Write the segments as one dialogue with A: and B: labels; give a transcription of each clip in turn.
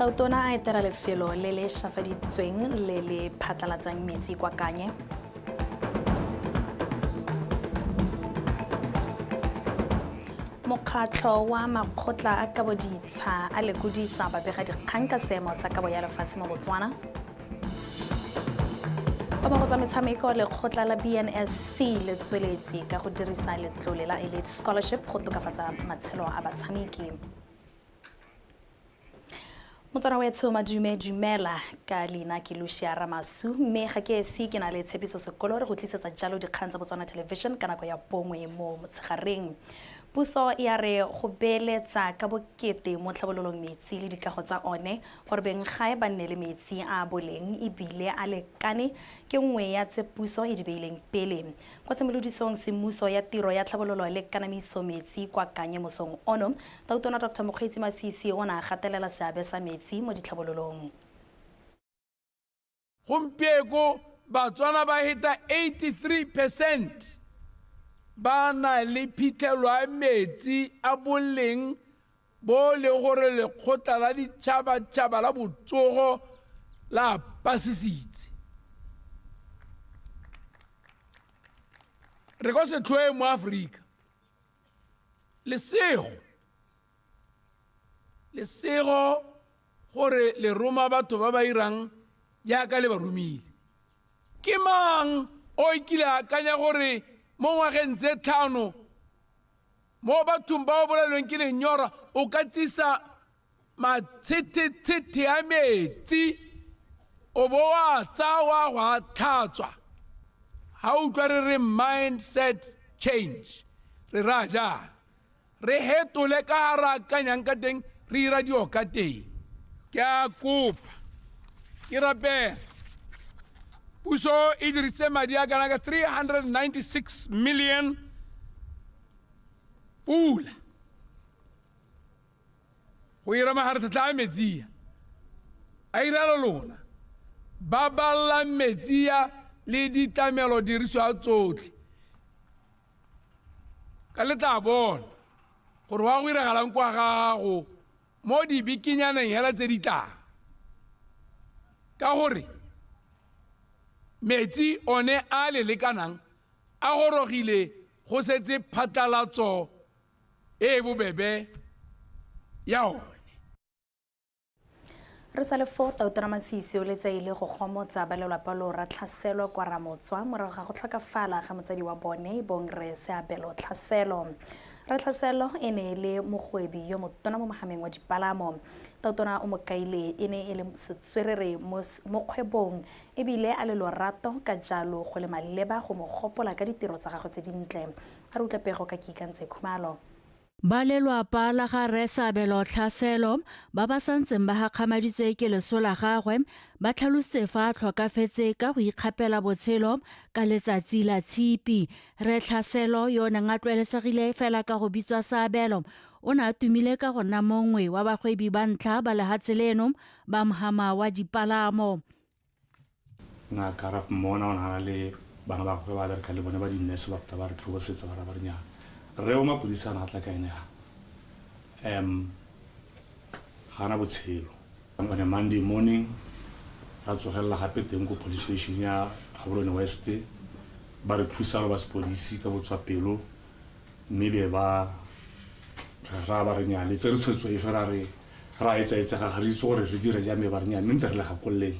A: Tautona a etela lefelo le le shafaditsweng le le phatlalatsang metsi kwa Kanye. Mokgatlho wa makgotla a kaboditsha a lekudisa babegadikgang ka seemo sa kabo ya lefatshe mo Botswana. Fa ba go tsa metshameko lekgotla la BNSC le tsweletsi ka go dirisa letlole la Elite Scholarship go tokafatsa matshelo a batshameki. Motswana wethu madume dumela ka lena ke Lucia Ramasu mme ga ke esi ke na le tshepiso sekolo re go tlisetsa jalo dikgang tsa Botswana Television ka nako ya bongwe mo motshegareng. Puso ya re go beeletsa ka bokete mo tlhabololong metsi le dikago tsa one gore beng gae ba nne le metsi a boleng ebile a lekane ke nngwe ya tse puso e di beileng pele. Kwa tshimolodisong semmuso ya tiro ya tlhabololo le kanamiso metsi kwa Kanye mosong ono, Tautona Dr. Mokgweetsi Masisi o na gatelela seabe sa metsi mo ditlhabololong.
B: Gompieko Batswana ba heta 83% ba na le phitlhelelo ya metsi a boleng bo le gore lekgotla la ditšhabatšhaba la botsogo la pasisitse. Re go se tloe mo Afrika lesego gore le roma batho ba ba irang jaaka le ba romile. Ke mang o ikile a akanya gore mo ngwageng tse tlhano mo bathong ba bolalweng ke lenyora o ka tsisa matshethethete a metsi o bo wa tsawa wa tlhatswa ha o utlwa re re mindset change re ra jana re hetole ka ra akanyang ka teng re ira dio ka teng ke a kopa ke rapela puso e dirise madi a kana ka 396 million pula go ira maharthatla a metsi a ira lona ba balla metsi le ditlamelo diriswa tsotlhe ka letla bona gore wa go iragalang kwa gago mo di bikinyaneng hela tse ditlang ka gore metsi one a le lekanang a gorogile go setse phatlalatso e bobebe ya one.
A: Re sa le fo Tautona Masisi o letsaile go gomotsa ba lelapa lo ra tlhaselo kwa Ramotswa morago ga go tlhokafala ga motsadi wa bone Bongre Seabelo Tlhaselo. Ra Tlhaselo e ne le mogwebi yo motona mo mogameng wa dipalamo. Tautona o mokaile e ne e le setswerere mo kgwebong ebile a le lorato ka jalo go le maleba go mo gopola ka ditiro tsa gagwe tse dintle. A re utlwe pego ka Kikantse Khumalo.
C: Ba lelapa la ga Re Seabelo Tlhaselo ba ba santseng ba gakgamaditswe ke leso la gagwe ba tlhalositse fa a tlhokafetse ka go ikgapela botshelo ka letsatsi la tshipi. Re Tlhaselo yo neng a tlwaelesegile fela ka go bitswa Seabelo o ne a tumile ka go nna mongwe wa bagwebi ba ntlha ba lehatshe leno ba mogama wa dipalamo.
D: Ngaka ra mmona o na le bana ba gwe ba bereka le bone ba dinese ba feta ba re tlhokosetsa ba ba rinyana re o mapodisa na tla ka ene gana botshelo on a Monday morning ra tsogela gape teng ko police station ya Gaborone West ba re thusa ba sepodisi ka botswapelo mme be ba ra ba rinyana le tse re tshwetso e fela re ra etsa ga re itse gore re dire ja me ba rinyana mme re le ga kolle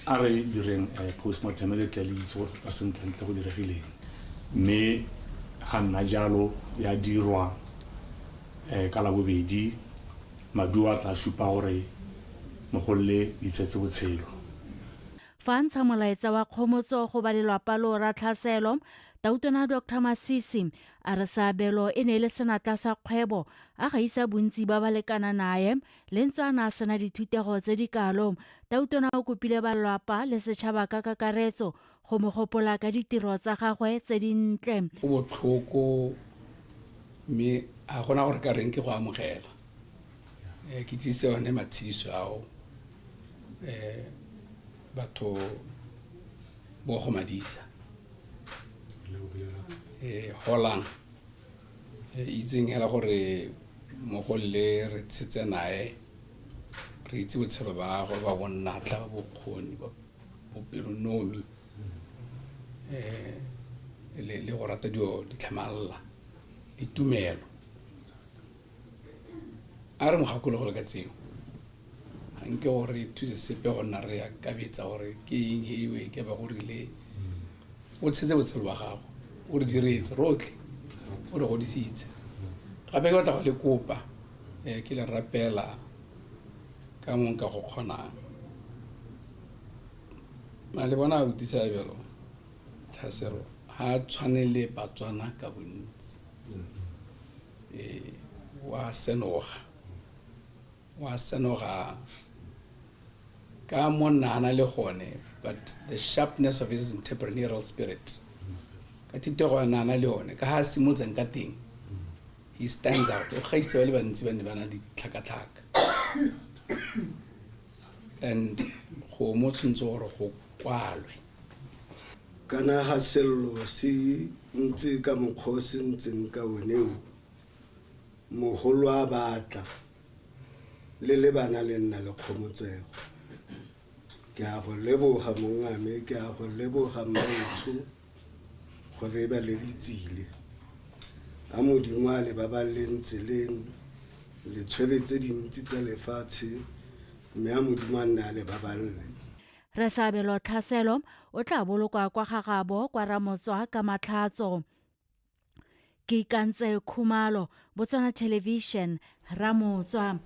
D: a re direng postmortem le tle le itse gore ka sentle go diregileng mme ga nna jalo ya dirwa ka la bobedi maduo a tla supa gore mogolle itsetse botshelo.
C: Fa ntsha molaetsa wa kgomotso go ba lelapa lo ra Tlhaselo, Tautona Dr. Masisi a re Seabelo e ne le senatla sa kgwebo a gaisa bontsi ba ba lekana nae le ntse a na sena dithutego tse di kalo. Tautona o kopile ba lelapa le setšhaba ka kakaretso go mo gopola ka ditiro tsa gagwe tse dintle.
E: O botlhoko mme a gona gore ka reng ke go amogela ke tsise one matshidiso ao batho bo go madisa holang itseng hela gore mo go le re tsetse nae re itse botshelo ba gagwe ba bonnatla ba bokgoni ba bopelonomi le go rata dio ditlhamalala ditumelo a re mogakolo go le ka tseo ga nke gore thuse sepe go nna re ya kabetsa gore ke eng ewe ke ba gorile o tshetse botshelo ba gago o re diretse rotlhe o re godisitse gape ke batla go le kopa ke le rapela ka mong ka go kgonang le bona a botisa bjalo Thaselo ha tshwanele Batswana ka bontsi wa senoga ka monana le gone, but the sharpness of his entrepreneurial spirit ka tite go nana le one ka ha simotseng ka teng he stands out o gaise ba le bantsi ba ne bana di tlhakatlhaka and go mo tshwantse gore go kwalwe
F: kana ha sello se ntse ka mokgosi ntseng ka oneo moholo a batla le bana le nna le kgomotsego ke a go leboga mongame ke a go leboga mmaitsho gore ba le ditsile a modimo a le ba ba lentseleng le tshweletse dintsi tsa lefatshe mme a modimo a nna le ba balle
C: re sabelo tlhaselo o tla bolokwa kwa gagabo kwa Ramotswa ka Matlhatso ke ikantse Khumalo Botswana Television Ramotswa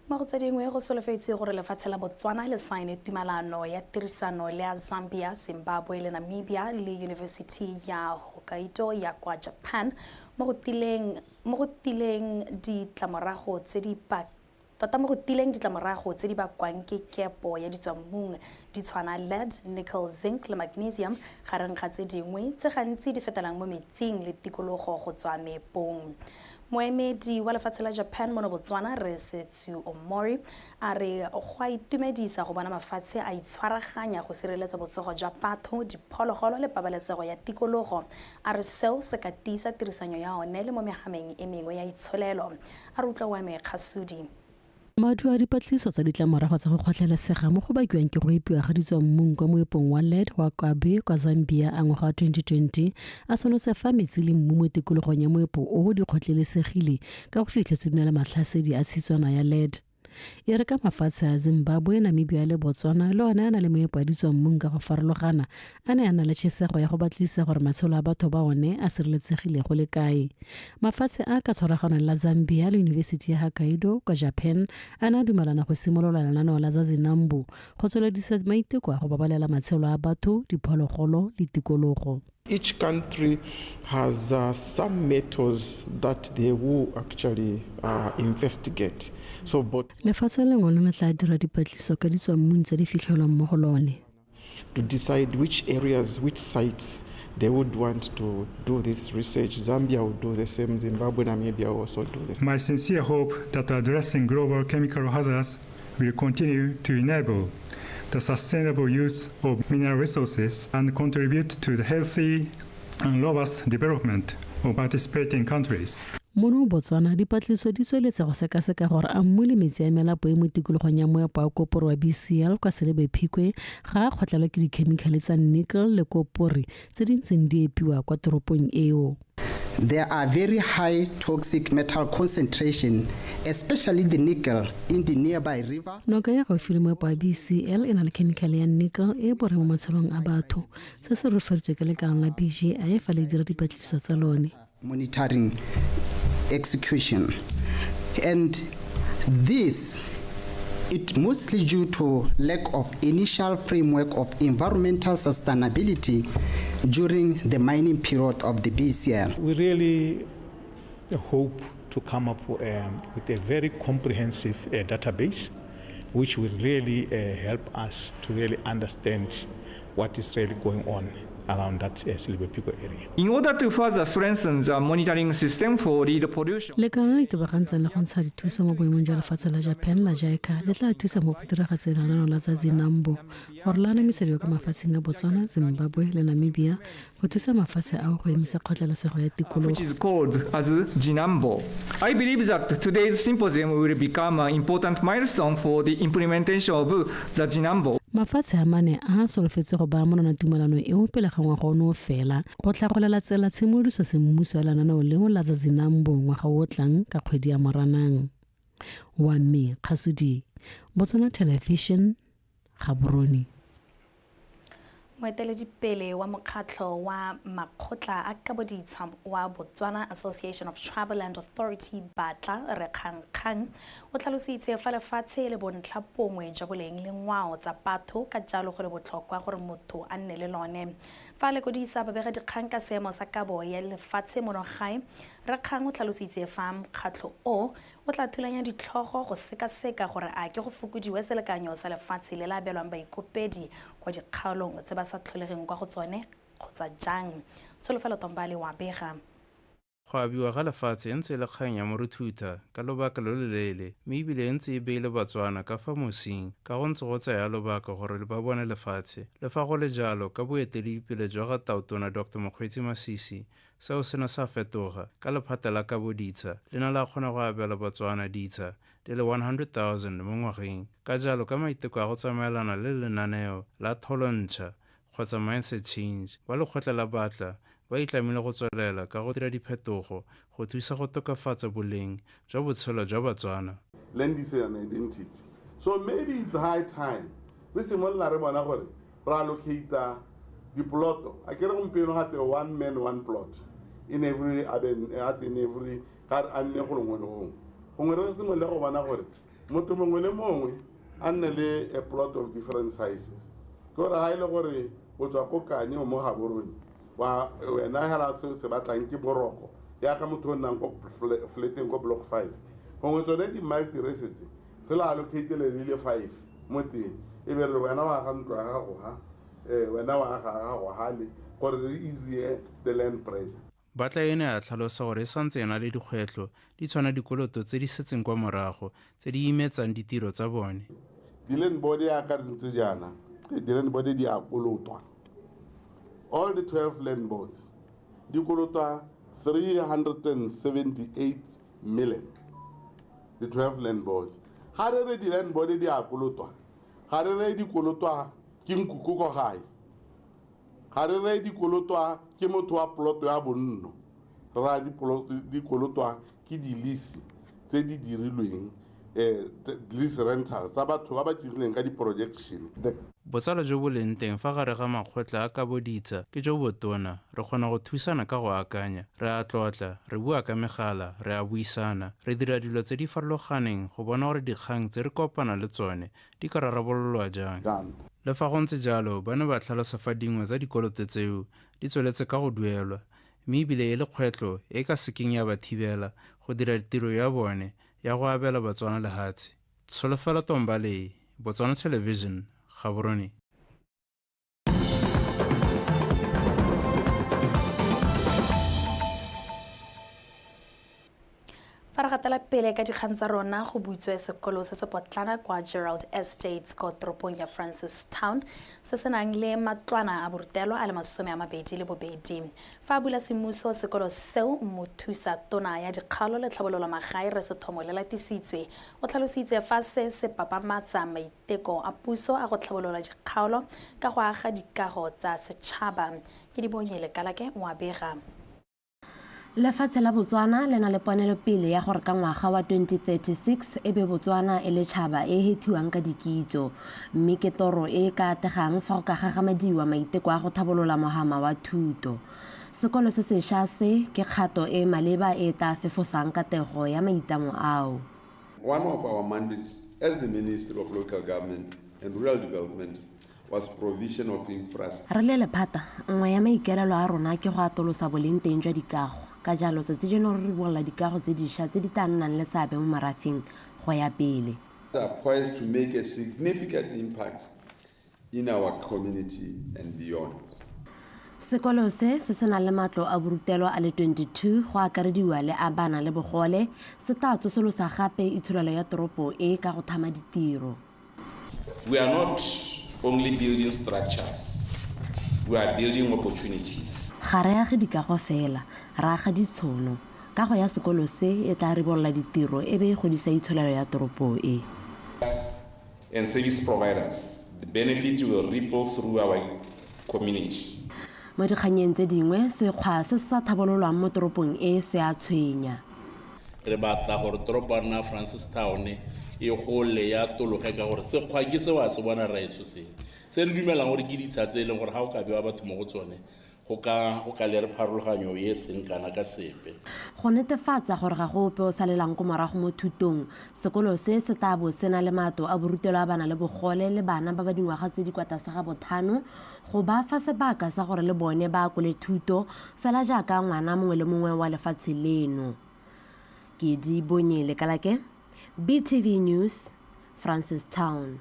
A: mo go tsedingwe go solofetse gore lefatshe la Botswana le saene tumalano ya tirisano le ya Zambia, Zimbabwe le Namibia le University ya Hokkaido ya kwa Japan mo go tileng ditlamorago tse di tota mo go tileng ditlamorago tse di bakwang ke kepo ya ditswammung di tshwana lead, nickel, zinc le magnesium gareng ga tse dingwe tse gantsi di fetelang mo metsing le tikologo go tswa mepong. Moemedi wa lefatshe la Japan mo Botswana re Setsu a re go a itumedisa go bona mafatshe a itshwaraganya go sireletsa botsogo jwa batho, diphologolo le pabalesego ya tikologo. A re seo se ka tisa tirisanyo ya one le mo megameng e mengwe ya itsholelo. A re utlwa wa me Khasudi
G: Madu a dipatliso tsa ditlamorago tsa go kgotlhelesega mo go bakiwang ke go ipiwa ga ditswammung kwa moepong wa lead wa Kwabe kwa Zambia a ngwaga wa 2020 a sonotse fa metsi le mmu mo tikologong ya moepo o di kgotlhelesegile ka go fitlhetswe dinala matlhasedi a tshitswana ya lead. E re ka mafatshe a Zimbabwe, Namibia le Botswana le one a na le moepo a ditswammung ka go farologana a ne a na le tšhesego ya go batlisa gore matshelo a batho ba one a sireletsegile go le kae. Mafatshe a ka tshwaragano la Zambia le University ya Hokkaido kwa Japan a na dumelana go simolola lenaneo la Zazinambo go tsweledisa maiteko a go babalela matshelo a batho, diphologolo le tikologo.
H: Each country has some methods that they will actually investigate. So, but
G: lefatshe lengwe le tla dira dipatliso ka ditswammung tse di fitlhelwang mo go lone
H: to decide which areas, which sites they would want to do this research. Zambia will do the same, Zimbabwe, Namibia will also do this.
I: My sincere hope that addressing global chemical hazards will continue to enable the sustainable use of mineral resources and contribute to the healthy and robust development of participating countries.
G: Mono Botswana dipatliso di tsweletse go sekaseka gore a mmu le metsi a melapo e mo tikologong ya moepo a koporo wa BCL kwa Selebe Phikwe ga a kgotlelwa ke dikhemikhale tsa nickel le kopore tse di ntseng di epiwa kwa toropong eo.
J: There are very high toxic metal concentration, especially the nickel in the nearby river.
G: Noka ya gaufi le moepo wa BCL e na le khemikhale ya nickel e bore mo matshelong a batho se se referetswe ke lekala la BGI fa le dira dipatliso tsa lone.
J: Monitoring execution, and this it mostly due to lack of initial framework of environmental sustainability during the mining period of the BCL.
K: We really hope to come up with a very comprehensive database which will really help us to really understand what is really going on around that Silibopiko area.
L: In order to further strengthen the monitoring system for lead pollution,
G: le kana le tebagantsang le go ntsha dithuso mo boemong jwa lefatshe la Japan la JICA le tla thusa mo go diragatseng lenaneo la tsa zinambo gore la anamisediwa ka mafatsheng a Botswana, Zimbabwe le Namibia go thusa mafatshe ao go emisa kgotlalesego ya tikologo,
L: which is called as Zinambo. I believe that today's symposium will become an important milestone for the implementation of the Zinambo.
G: mafatshe a mane a solofetse go baya monana tumelano eo pele ga ngwaga ono fela go tlhagolela tsela tshimoloso semmuso ya lenaneo leo la tsa zinambo ngwaga o tlang ka kgwedi ya Moranang. Wa me Khasudi, Botswana Television, Gaborone.
A: Moeteledipele wa mokgatlho wa makgotla a kaboditsha wa Botswana Association of Travel and Authority Batla Dikgang o tlhalositse fa lefatshe le bontlhapongwe jwa boleng le ngwao tsa batho ka jalo go le botlhokwa gore motho a nne le lone. Fa le kodisa babega dikgang ka seemo sa kabo ya lefatshe mo gae, Dikgang o tlhalositse fa mokgatlho o tla thulanya ditlhogo go sekaseka gore a ke go fokodiwe selekanyo sa lefatshe le la belwang baikopedi kwa dikgaolong tse ba sa tlholegeng kwa go tsone kgotsa jang. Tsholofelo Tombale wa bega.
M: Go abiwa ga lefatshe ntse le kgang ya moruthuta ka lobaka lo le leele mme ebile ntse e beile Batswana ka fa mosing ka go ntse go tsaya lobaka gore ba bone lefatshe. Le fa go le jalo ka boeteledipele jwa ga Taotona Dr. Mokgweetsi Masisi, seo se ne sa fetoga ka lephata la kaboditsha le ne la kgona go abela Batswana ditsha di le 100,000 mo ngwageng. Ka jalo ka maiteko a go tsamaelana le lenaneo la tholontšha kgotsa mindset change ba lekgotla la Batla ba itlamile go tswelela ka go dira diphetogo go thusa go tokafatsa boleng jwa botshelo jwa Batswana.
N: Land is an identity. So maybe it's high time re simolola re bona gore ra allocate diploto a kere gompieno gate 1 man 1 plot in every ka a nne go lengwe le gongwe gongwe re simolole go bona gore motho mongwe le mongwe a nne le a plot of different sizes ke gore ga e le gore o tswa ko Kanye mo Gaborone wa wena hela se batlang ke boroko ya ka motho o nnang ko flateng ko block 5 gongwe tsone di multi residence re la allocate le 5 mo teng e be re wena wa ga ntlo ya gago ha wena wa ga gago hale gore re easier the land pressure.
M: Batla ene a tlhalosa gore e santse ena le dikgwetlo di tshwana dikoloto tse di setseng kwa morago tse di imetsang ditiro tsa bone.
N: Di-land body ya ka ntse jana di-land body di a kolotwa. All the 12 land boards, di kolotwa 378 million. The 12 land boards. Ga re re di-land body di a kolotwa, ga re re di kolotwa ke nkuku ko gae, ga re re di kolotwa ke motho wa ploto ya bonno, ra di kolotwa ke di-lease tse di dirilweng lease rental tsa batho ba ba dirileng ka di-projection.
M: Botsala jo bo leng teng fa gare ga makgotla a kaboditsha ke jo botona re kgona go thusana ka go akanya, re a tlotla, re bua ka megala, re a buisana, re dira dilo tse di farologaneng go bona gore dikgang tse re kopana le tsone di ka rarabololwa jang. Le fa go ntse jalo ba ne ba tlhalosa fa dingwe tsa dikoloto tseo di tsweletse ka go duelwa mme ebile e le kgwetlo e ka sekeng ya ba thibela go dira tiro ya bone ya go abela Batswana lefatshe. Tsholofelo Tombale, Botswana Television, Gaborone.
A: Fa re gatela pele ka dikgang tsa rona go butswe sekolo se se potlana kwa Gerald Estates ko toropong ya Francistown se se nang le matlwana a borutelo a le 22. Fa bula semmuso sekolo seo mothusa tona ya dikgaolo le tlhabololo magae re se thomo le latisitswe o tlhalositse fa se papamatsa maiteko a puso a go tlhabolola dikgaolo ka go aga dikago tsa setšhaba ke di bonyele kalake wa bega.
O: Lefatshe la Botswana le na le ponelo pele ya gore ka ngwaga wa 2036 ebe Botswana e le tšhaba e hethiwang ka dikitso mme ke toro e ka tegang fa go ka gagamadiwa maiteko a go thabolola mohama wa thuto. Sekolo se sešwa se ke kgato e maleba e ta fefosang katego ya maitamo ao.
P: One of our mandates as the Minister of Local Government and Rural Development was provision of infrastructure.
O: Re le lephata nngwe ya maikelelo a rona ke go atolosa boleng teng jwa dikago ka jalo tsatsi jeno re ribolla dikago tse dišwa tse di tla nnang le seabe mo marafeng go ya pele.
P: They are poised to make a significant impact in our community and beyond.
O: Sekolo se se na le matlo a borutelo a le 22 go akarediwa le a bana le bogole se tla tsosolosa gape itsholelo ya toropo e ka go thama ditiro.
Q: We are not only building structures, we are building opportunities.
O: Ga re age dikago fela, re aga ditshono. Kago ya sekolo se e tla ribolola ditiro e be e godisa itsholelo ya toropo e.
Q: And service providers, the benefit will ripple through our community.
O: Mo dikganyeng tse dingwe sekgwa se sa thabololwang mo toropong e se a tshwenya.
R: Re batla gore toropo ya Francistown e gole ya tologe ka gore sekgwa ke se wa se bona ra etshoseng. Se re dumelang gore ke ditsha tse leng gore ha o ka bewa batho mo go tsone go ka le re pharologanyo e seng kana ka sepe.
O: Go netefatsa gore ga go ope o salelang ko morago mo thutong, sekolo se se tla bo se na le matlo a borutelo a bana le bogole le bana ba ba dingwaga tse di kwa tlase ga botlhano go ba fa sebaka sa gore le bone ba kole thuto fela jaaka ngwana mongwe le mongwe wa lefatshe leno. Ke di bonye le kalake BTV News, Francistown.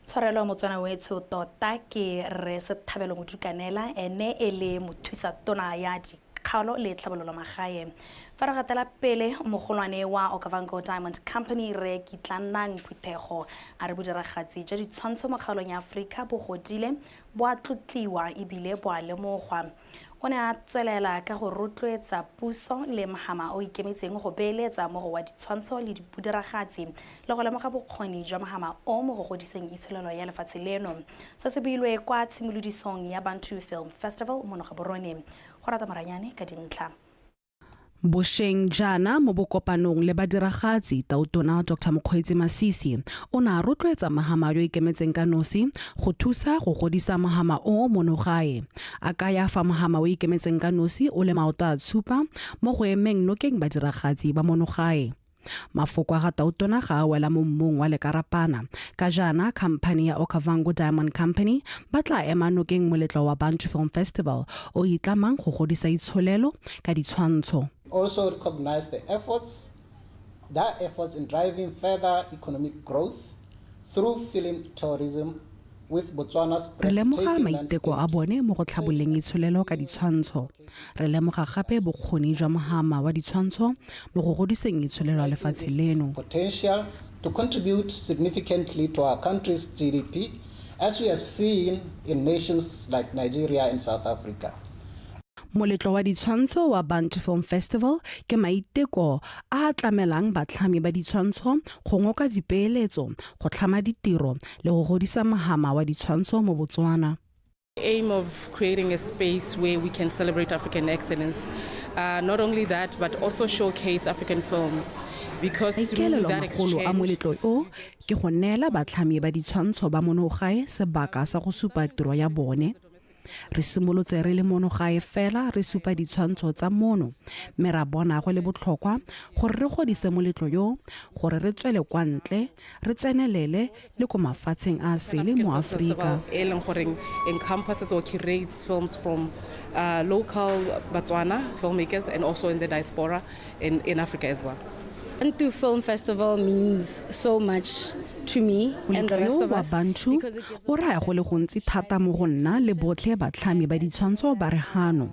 A: Tshwarelo motswana wetso tota ke re se thabelo modukanela ene ele mothusa tona ya dikgaolo le tlhabololo magae. Fa re gatela pele mogolwane wa Okavango Diamond Company re kitlanang phuthego a re bodiragatsi jwa ditshwantsho mo kgaolong ya Afrika bo godile bo a tlotliwa ebile bo a lemogwa. O ne a tswelela ka go rotloetsa puso le mahama o ikemetseng go beeletsa mo go wa ditshwantsho le dibudiragatsi le go lemoga bokgoni jwa mahama o mo go godiseng itsholelo ya lefatshe leno. Se se builwe kwa tshimolodisong ya Bantu Film Festival mo Nogaborone. Go rata maranyane ka dintlha.
S: Bosheng jana mo bokopanong le badiragatsi tautona Dr. Mokgweetsi Masisi o na rotloetsa mahama yo ikemetseng ka nosi go thusa go godisa mahama o monogae a ka ya fa mahama o ikemetseng ka nosi o le maoto a tshupa mo go emeng nokeng badiragatsi ba monogae. Mafoko a ga tautona ga a wela mo mmung wa lekarapana ka jana company ya Okavango Diamond Company ba tla ema nokeng moletlo wa Bantu Film Festival o itlamang go godisa itsholelo ka ditshwantsho.
T: Also recognize their efforts in driving further economic growth through film tourism with Botswana's
S: re lemoga maiteko a bone mo go tlhaboleng itsholelo ka ditshwantsho. Re lemoga gape bokgoni jwa mohama wa ditshwantsho mo go godiseng itsholelo ya lefatshe leno.
T: Potential to contribute significantly to our country's GDP as we have seen in nations like Nigeria and South Africa.
S: Moletlo wa ditshwantsho wa Bantu Film Festival ke maiteko a tlamelang batlhami ba ditshwantsho go ngoka dipeeletso go tlhama ditiro le go godisa mahama wa ditshwantsho mo Botswana.
U: Aim of creating a space where we can celebrate African excellence. Not only that, but also showcase African films. Because through that exchange,
S: a moletlo o ke go neela batlhami ba ditshwantsho ba monogae sebaka sa go supa tiro ya bone. Re simolotse re le monogae fela re supa ditshwantsho tsa mono mme ra bona go le botlhokwa gore re godise moletlo yo gore re tswele kwa ntle re tsenelele le ko mafatsheng a sele mo Afrika.
U: Encompasses or curates films from local Botswana filmmakers and also in the diaspora in Africa as well.
V: Bantu Film Festival means so much to me and the rest of us.
S: Bantu o raya go le gontsi thata mo go nna le botlhe batlhami ba ditshwantsho ba re hano.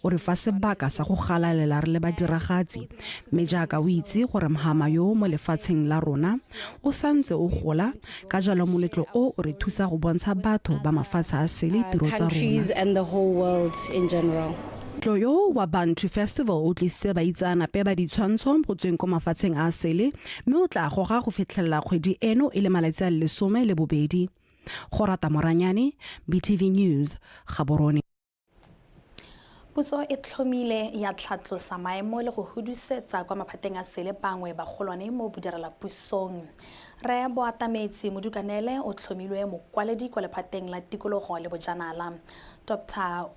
S: O re fa sebaka sa go galalela re le badiragatsi mme jaaka o itse gore mahama yo mo lefatsheng la rona o santse o gola ka jalo moletlo o re thusa go bontsha batho ba mafatshe a sele tiro tsa rona.
V: Countries and the whole world in general.
S: Tloyo wa Bantu Festival o tlise ba itsana pe ba ditshwantsho go tsweng ko mafatsheng a sele mme o tla goga go fitlhella kgwedi eno e le malatsi a le 12. Go rata moranyane BTV News Gaborone.
A: Puso e tlhomile ya tlhatlosa maemo le go hudusetsa kwa maphateng a sele bangwe ba golwane mo bodirela pusong. Re bo atametsi modukanele o tlhomilwe mokwaledi kwa lephateng la tikologo le bojanala. Dr.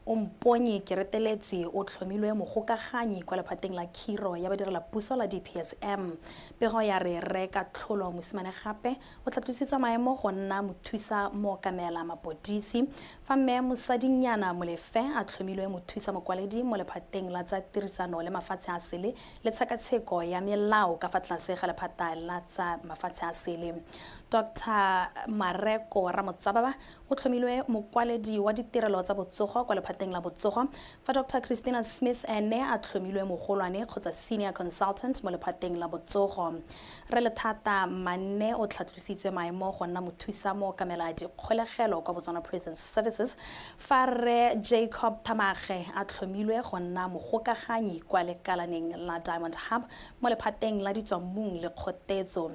A: Umponye Kereteletswe o tlhomilwe mogokaganyi kwa lephateng la khiro ya badirela puso la DPSM. Pego ya re ka tlholo mosimane gape o tlatlositswa maemo go nna mothusa mo kamela mapodisi fa mme mosadinyana molefe a tlhomilwe mothusa mokwaledi mo lephateng la tsa tirisano le mafatshe a sele le tshekatsheko ya melao ka fa tlase ga lephata la tsa mafatshe a sele. Dr. Mareko Ramotsababa o tlhomilwe mokwaledi wa ditirelo tsa botsogo kwa lephateng la botsogo fa Dr. Christina Smith ene a tlhomilwe mogolwane kgotsa senior consultant mo lephateng la botsogo. Re le thata Manne o tlhatlositswe maemo go nna mothusa mo kameladi kgolegelo kwa Botswana Prison Services fa re Jacob Tamage a tlhomilwe go nna mogokaganyi kwa lekalaneng la Diamond Hub mo lephateng la ditswammung le kgotetso.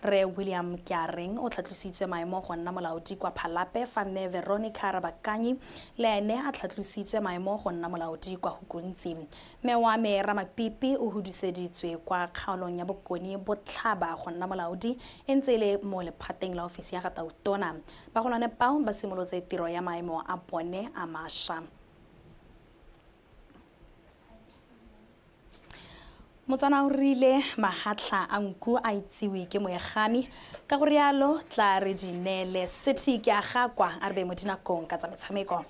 A: Re William Kjareng o tlhatlositswe maemo go nna molaodi kwa Phalape fa mme Veronica Rabakanyi le ene a tlhatlositswe maemo go nna molaodi kwa Hukuntsi. Mme wa me Ramapipi o hudiseditswe kwa kgaolong ya Bokoni Botlhaba go nna molaodi e ntse le mo lephateng la ofisi ya Gatautona. Bagolwane bao ba simolotse tiro ya maemo a bone a mašwa. Motswana o rile mahatla a nku a itsewe ke moegami ka go rialo tla re dinele City ke a gakwa a re be mo dinakong ka tsa metshameko.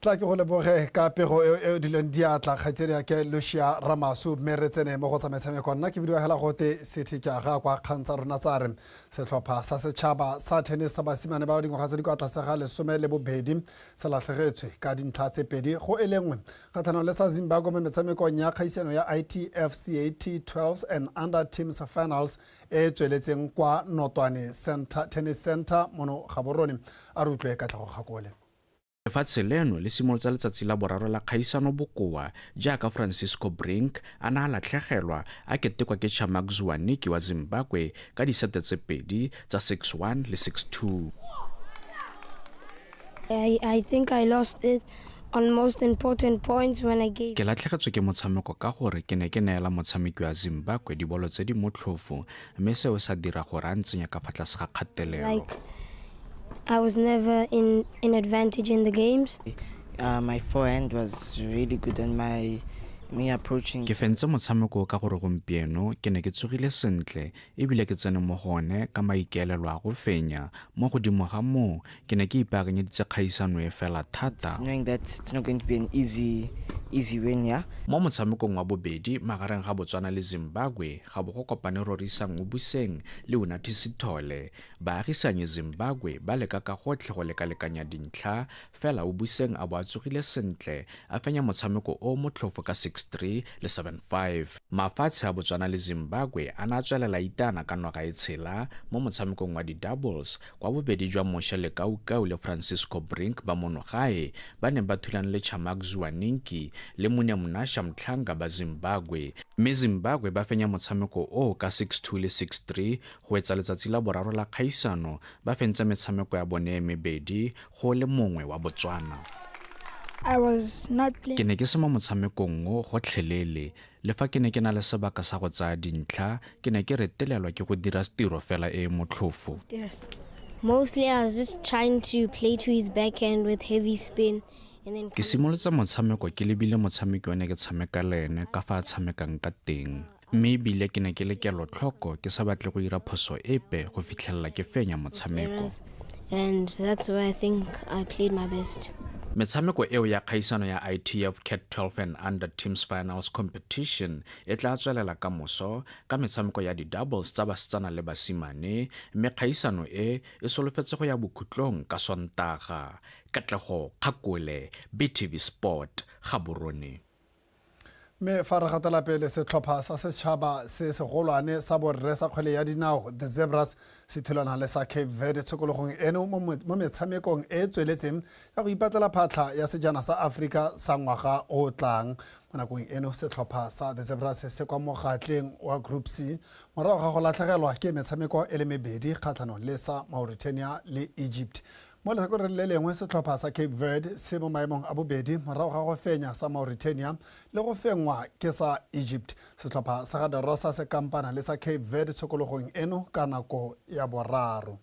B: tla ke go leboge ka pego e dileng diatla kgaitsedi ya ke Lucia Ramasu mme re tsene mo go tsa metshameko nna ke bidiwa hela gote City ke aga kwa kgantsa rona tsa re setlhopha sa setšhaba sa tennis sa basimane ba dingwaga tse di kwa tlase ga 12 se latlhegetswe ka dintlha tse pedi go e lengwe kgatlhanong le sa Zimbabwe mo metshamekong ya kgaisano ya ITF-CAT 12 and under teams finals e tsweletseng kwa Notwane Tennis Center mono Gaborone a re utlwe ka tlhago kgakole.
D: Lefatshe leno le simolotsa letsatsi la boraro la kgaisano bokoa jaaka Francisco Brink a na latlhegelwa a ketekwa ke Chamagzwane wa Zimbabwe ka disete tse pedi tsa 6-1 le 6-2.
W: I think I lost it on most important points when I gave.
D: Ke latlhegetswe ke motshameko ka gore ke ne ke neela motshameki wa Zimbabwe dibolo tse di motlhofo mme seo sa dira gore a ntsenya ka fa tlase ga kgatelelo.
W: I was never in advantage in the games.
X: My forehand was really good and me approaching.
D: Ke fentse motshameko ka gore gompieno ke ne ke tsogile sentle ebile ke tsene mo gone ka maikaelelo a go fenya mo godimo ga moo ke ne ke ipaakanyeditse kgaisano e fela thata.
X: Knowing that it's not going to be an easy win, yeah.
D: Mo motshamekong wa bobedi magareng ga Botswana le Zimbabwe ga bo go kopane Rorisang Ubuseng le Unathi Sithole baagisanye Zimbabwe ba leka ka gotlhe go lekalekanya dintlha fela Ubuseng a bo a tsogile sentle a fenya motshameko o motlhofo ka 6-3 le 7-5. Mafatshe a Botswana le Zimbabwe a na tswelela itana ka noga e tshela mo motshamekong wa di-doubles kwa bobedi jwa Moshe le Kaukau le Francisco Brink ba monogae ba ne ba thulane le Chamagzwane le Munyamunasha Mtlhanga ba Zimbabwe mme Zimbabwe ba fenya motshameko o ka 6-2 le 6-3 go etsa letsatsi la boraro la kgaisano ba fentse metshameko ya bone mebedi go le mongwe wa Botswana.
W: I was not playing.
D: Ke ne ke se mo motshamekong o gotlhelele le fa ke ne ke na le sebaka sa go tsaya dintlha ke ne ke retelelwa ke go dira tiro fela e motlhofo.
W: Yes. Mostly I was just trying to play to his backhand with heavy spin.
D: Ke simolotse motshameko ke lebile motshameki wa ne ke tshameka le ene ka fa a tshamekang ka teng mme ebile ke ne ke le kelotlhoko ke sa batle go dira phoso epe go fitlhelela ke fenya motshameko.
W: And that's where I think I played my best.
D: Metshameko eo ya kgaisano ya ITF-CAT 12 and under teams finals competition e tla tswelela ka moso ka metshameko ya di-doubles tsa basetsana le basimane mme kgaisano e solofetse go ya bokhutlong ka Sontaga. Katlego Kgakole, BTV Sport, Gaborone.
B: Me fa re gatela pele setlhopha sa setšhaba se segolwane sa borre sa kgwele ya dinao the Zebras se thulana le sa Cape Verde tshokologong eno mo metshamekong e tsweletseng ya go ipatlela phatlha ya sejana sa Afrika sa ngwaga o tlang. Mo nakong eno setlhopha sa the Zebras se kwa mogatleng wa Group C morago ga go latlhegelwa ke metshameko e le mebedi kgatlhanong le sa Mauritania le Egypt. Mo letlhakoreng le lengwe setlhopha sa Cape Verde se mo maemong a bobedi morago ga go fenya sa Mauritania le go fengwa ke sa Egypt. Setlhopha sa Gadarosa se kampana le sa Cape Verde tshokologong eno ka nako ya boraro.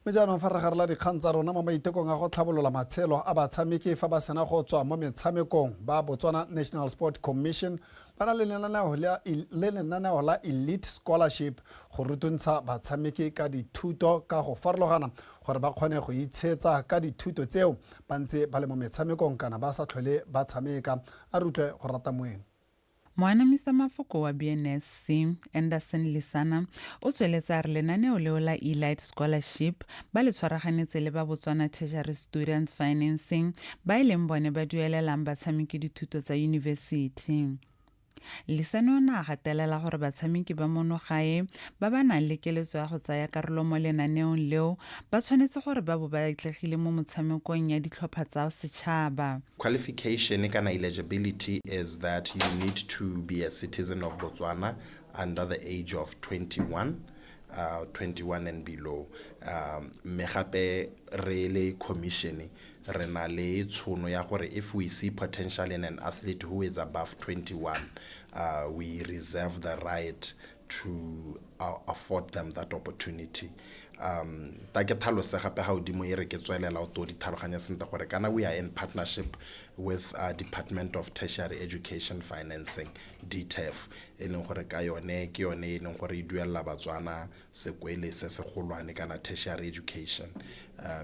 B: mme jaanong fa re garela dikgang tsa rona mo maitekong a go tlhabolola matshelo a batshameki fa ba sena go tswa mo metshamekong ba Botswana National Sport Commission ba na le lenaneo la Elite Scholarship go rutuntsha batshameki ka dithuto ka go farologana gore ba kgone go itshetsa ka dithuto tseo ba ntse ba le mo metshamekong kana ba sa tlhole ba tshameka a rutlwe go rata moeng.
C: Moanamisa mafoko wa BNSC Anderson Lisana o tsweletsa a re lenaneo leo la Elite Scholarship ba le tshwaraganetse le ba Botswana Tertiary Student Financing ba e leng bone ba duelelang batshameki dithuto tsa yunibesithi. Lisano na gatelela gore batshameki ba monogae ba ba nang le keletso ya go tsaya karolo mo lenaneong leo ba tshwanetse gore ba bo ba itlegile mo motshamekong ya ditlhopha tsa setšhaba.
E: Qualification kana eligibility is that you need to be a citizen of Botswana under the age of 21 and below. Me gape re le commission re na le tshono ya gore if we see potential in an athlete who is above 21, we reserve the right to afford them that opportunity. Ta ke tlhalose gape ga odimo e re ke tswelela o to di tlhaloganya sentle gore kana we are in partnership with Department of Tertiary Education Financing, DTEF, e leng gore ka yone ke yone e leng gore e duelela batswana sekwele se se golwane kana tertiary education.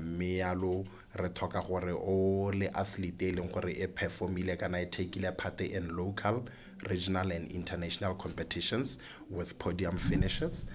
E: Me yalo re thoka gore o le athlete e leng gore e performile kana e takeile part in local, regional and international competitions with podium finishes.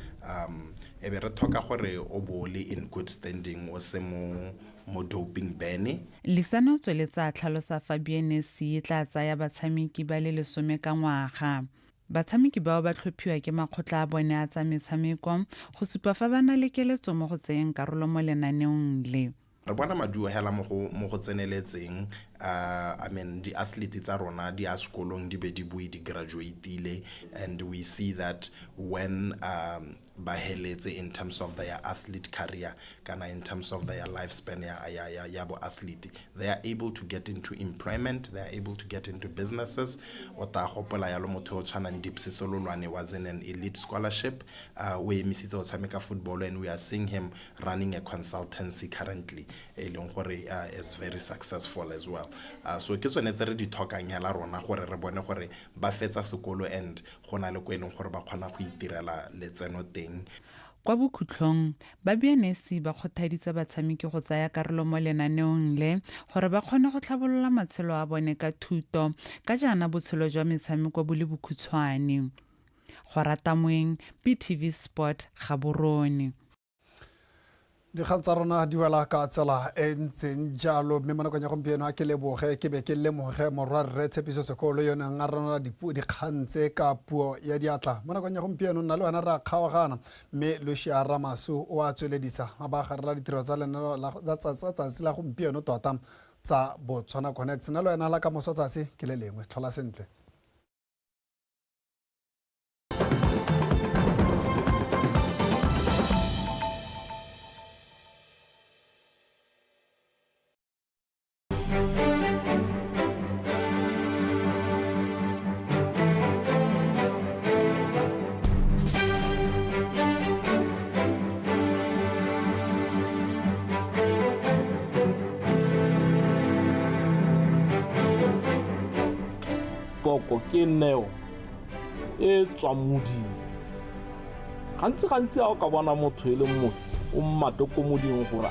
E: Ebe re thoka gore o bole in good standing o se mo doping bane.
C: Lisano tsweletsa a tlhalosa fa BNSC e tla tsaya batshameki ba le 10 ka ngwaga. Batshameki bao ba tlhophiwa ke makgotla a bone a tsa metshameko go supa fa ba na le keletso mo go tseyeng karolo mo lenaneong le.
E: Re bona maduo hela mo go tseneletseng. I mean, the athletes tsa rona di a sekolong di be di bui di graduateile, and we see that when ba heletse in terms of their athlete career kana in terms of their lifespan ya bo athlete, they are able to get into employment, they are able to get into businesses. O ta gopola ya lo motho o tshwanang Dipsisololwane was in an elite scholarship, we emisitse o tshameka football, and we are seeing him running a consultancy currently e leng gore is very successful as well. So ke tsone tse re di tlhokang hela rona gore re bone gore ba fetsa sekolo and gona le go eleng gore ba kgona go itirela letseno teng.
C: Kwa bokhutlong ba BNSC ba kgothaditse batshameki go tsaya karolo mo lenaneong le gore ba kgone go tlhabolola matshelo a bone ka thuto ka jana botshelo jwa metshameko bo le bokhutshwane. Go rata moeng PTV Sport Gaborone.
B: Dikgang tsa rona di wela ka tsela e ntseng jalo mme mo nakong ya gompieno a ke leboge ke be ke lemoge morwarre Tshepiso Sekolo yone nga rona dikgang tse ka puo ya diatla. Mo nakong ya gompieno nna le wena ra kgaogana mme Lucia Ramasu o a tsweledisa ba garela ditiro tsa lenaneo la tsatsi la gompieno tota tsa Botswana Connect. Nna le wena la ka mosotsatsi ke le lengwe tlhola sentle.
F: Poko ke neo e tswa modimo gantsi a o ka bona motho e le mongwe o mmate ko modimo gore